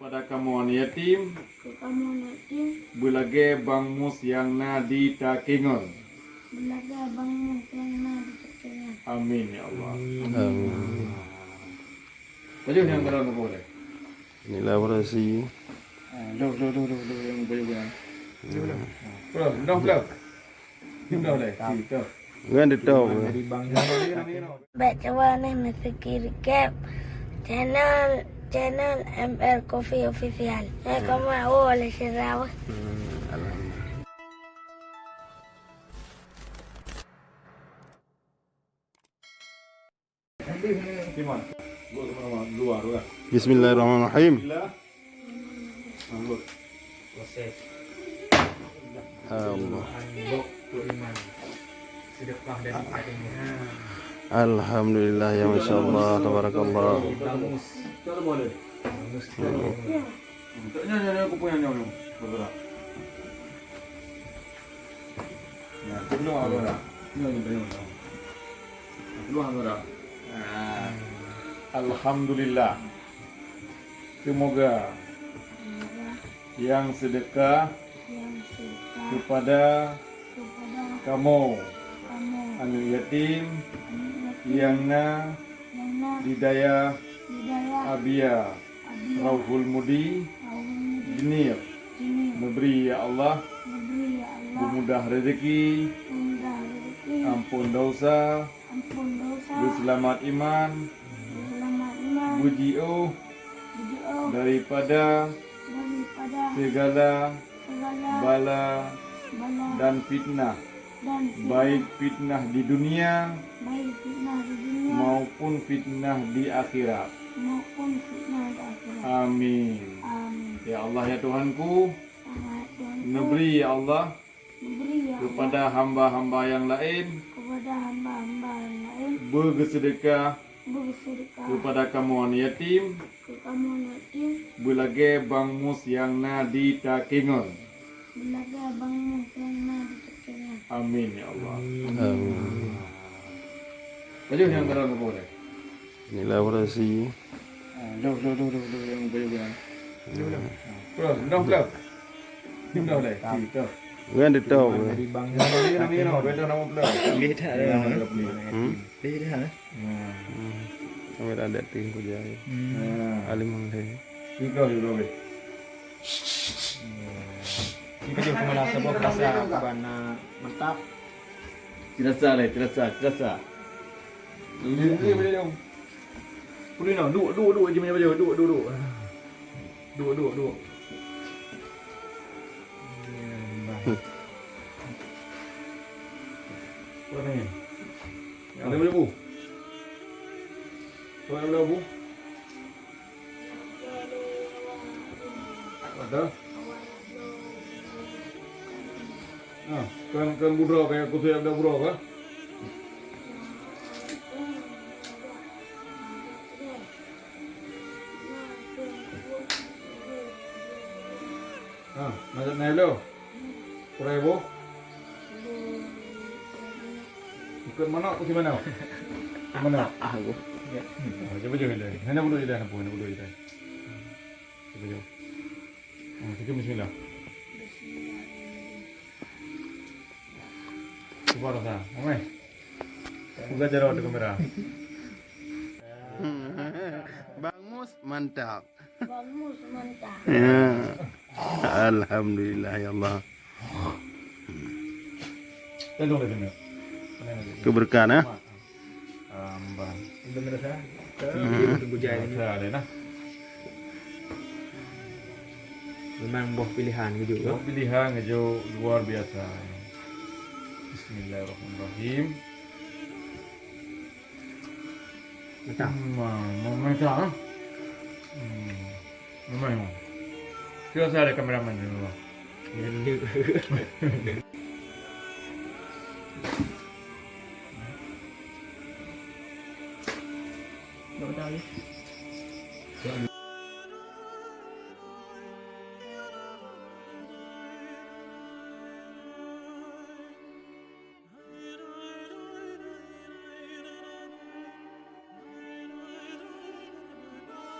kepada kamu anak yatim belage bang mus yang nadi takingon. Amin ya Allah. Amin. Baju yang kalau nak boleh. Inilah orasi. Lo yang baju yang. Belum. Belum deh. Gitu. Kan ditahu. Baca warna mesti recap channel MR Coffee Official. Kamu boleh share. Gimana? Gua sama luar lah. Bismillahirrahmanirrahim. Proses Allah. handuk beriman sedekah dari padanya Alhamdulillah ya Masya Allah. Tabarakallah. bangus Cara boleh. bangus Nyanyi aku punya nyanyi. Bergerak. Nah, kedua agora. Nyanyi banyak. Kedua agora. Alhamdulillah. Semoga yang sedekah kepada kamu anak yatim yang na didaya abia rauhul mudi jenir memberi ya Allah memudah rezeki ampun dosa berselamat iman bujio daripada segala bala dan fitnah baik fitnah di dunia maupun fitnah di akhirat. Amin. Ya Allah ya Tuhanku, memberi ya Allah kepada hamba-hamba yang lain bersedekah kepada kamu anak yatim belage bang mus yang nadi takingon. Amin ya Allah. Amin. Baju yang kalau nak boleh. Inilah orasi. Lo yang baju yang. Belum. Belum deh. Gitu. Kan ditahu. dari bangus Ini beda nama belum. beda beda Kami ada tim kujai. Alim manghe. Tiga juga be. ini dia kemana sebuah rasa bana mantap Tidak sah. Ini beda dong. Pulih no, dua je punya baju, dua. Apa ni? Ada boleh bu? Ada boleh bu? Ada? Kan budra kayak aku tu ada budra apa? Macam ni lo. Kurai bu? Ikut mana? Pergi mana? Mana? aku Coba jangan lagi. Hanya bodoh je dah, hanya bodoh je dah. Coba jom. Kita bismillah. Coba rasa. Omai. Buka jarak di kamera. Bang Mus mantap. Mantap. Ya. Alhamdulillah ya Allah. Tolong lagi ni. Keberkahan ya. Ambang. belum rasa tunggu jaya ini Ada nah. memang buah pilihan gitu ya Pilihan ngejo luar biasa. Bismillahirrahmanirrahim. mantap Macam. Memang. Kira saya ada kameraman di luar. Nggak tahu ya.